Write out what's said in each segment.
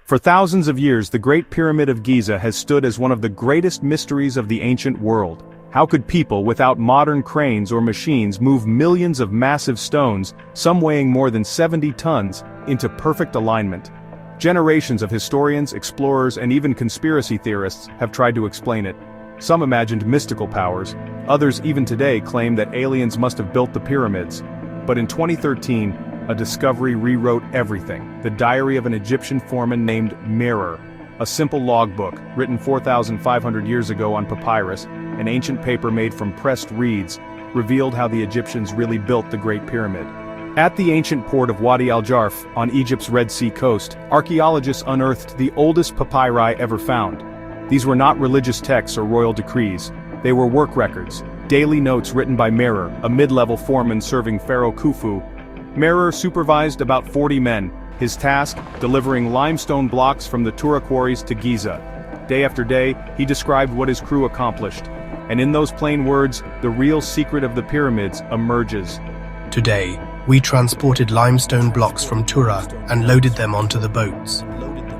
For thousands of years, the Great Pyramid of Giza has stood as one of the greatest mysteries of the ancient world. How could people without modern cranes or machines move millions of massive stones, some weighing more than 70 tons, into perfect alignment? Generations of historians, explorers, and even conspiracy theorists have tried to explain it. Some imagined mystical powers, others even today claim that aliens must have built the pyramids. But in 2013, a discovery rewrote everything: the diary of an Egyptian foreman named Merer. A simple logbook, written 4,500 years ago on papyrus, an ancient paper made from pressed reeds, revealed how the Egyptians really built the Great Pyramid. At the ancient port of Wadi al-Jarf, on Egypt's Red Sea coast, archaeologists unearthed the oldest papyri ever found. These were not religious texts or royal decrees. They were work records, daily notes written by Merer, a mid-level foreman serving Pharaoh Khufu. Merer supervised about 40 men, his task, delivering limestone blocks from the Tura quarries to Giza. Day after day, he described what his crew accomplished. And in those plain words, the real secret of the pyramids emerges. Today, we transported limestone blocks from Tura and loaded them onto the boats.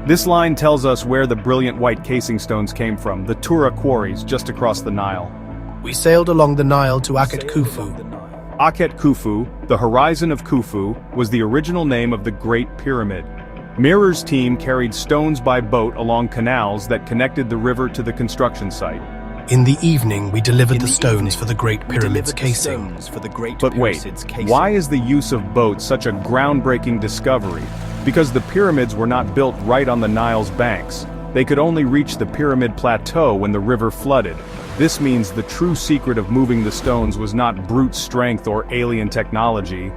This line tells us where the brilliant white casing stones came from, the Tura quarries just across the Nile. We sailed along the Nile to Khufu. Khufu, the horizon of Khufu, was the original name of the Great Pyramid. Merer's team carried stones by boat along canals that connected the river to the construction site. In the evening, we delivered the stones for the Great Pyramid's casing. But wait, why is the use of boats such a groundbreaking discovery? Because the pyramids were not built right on the Nile's banks. They could only reach the pyramid plateau when the river flooded. This means the true secret of moving the stones was not brute strength or alien technology.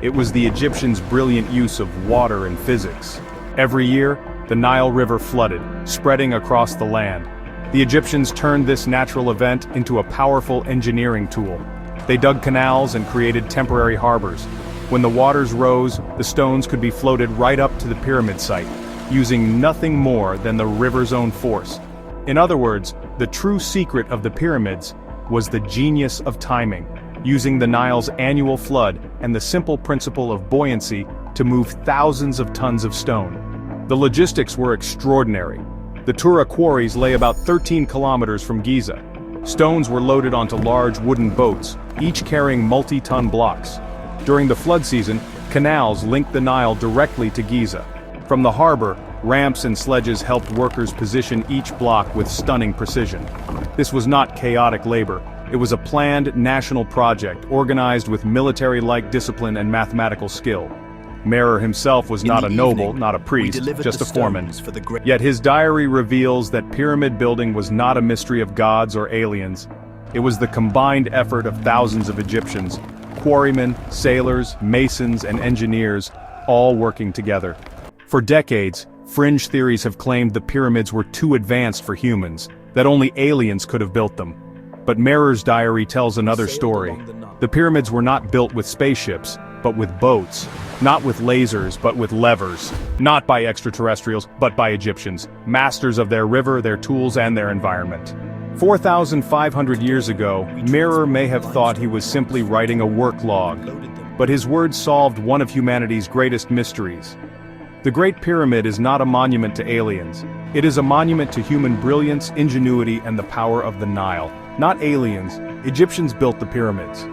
It was the Egyptians' brilliant use of water and physics. Every year, the Nile River flooded, spreading across the land. The Egyptians turned this natural event into a powerful engineering tool. They dug canals and created temporary harbors. When the waters rose, the stones could be floated right up to the pyramid site, using nothing more than the river's own force. In other words, the true secret of the pyramids was the genius of timing, using the Nile's annual flood and the simple principle of buoyancy to move thousands of tons of stone. The logistics were extraordinary. The Tura quarries lay about 13 kilometers from Giza. Stones were loaded onto large wooden boats, each carrying multi-ton blocks. During the flood season, canals linked the Nile directly to Giza. From the harbor, ramps and sledges helped workers position each block with stunning precision. This was not chaotic labor. It was a planned national project, organized with military-like discipline and mathematical skill. Merer himself was not a noble, not a priest, just a foreman. Yet his diary reveals that pyramid building was not a mystery of gods or aliens. It was the combined effort of thousands of Egyptians, quarrymen, sailors, masons, and engineers, all working together. For decades, fringe theories have claimed the pyramids were too advanced for humans, that only aliens could have built them. But Merer's diary tells another story. The pyramids were not built with spaceships, but with boats. Not with lasers, but with levers. Not by extraterrestrials, but by Egyptians, masters of their river, their tools, and their environment. 4,500 years ago, Merer may have thought he was simply writing a work log. But his words solved one of humanity's greatest mysteries. The Great Pyramid is not a monument to aliens. It is a monument to human brilliance, ingenuity, and the power of the Nile. Not aliens. Egyptians built the pyramids.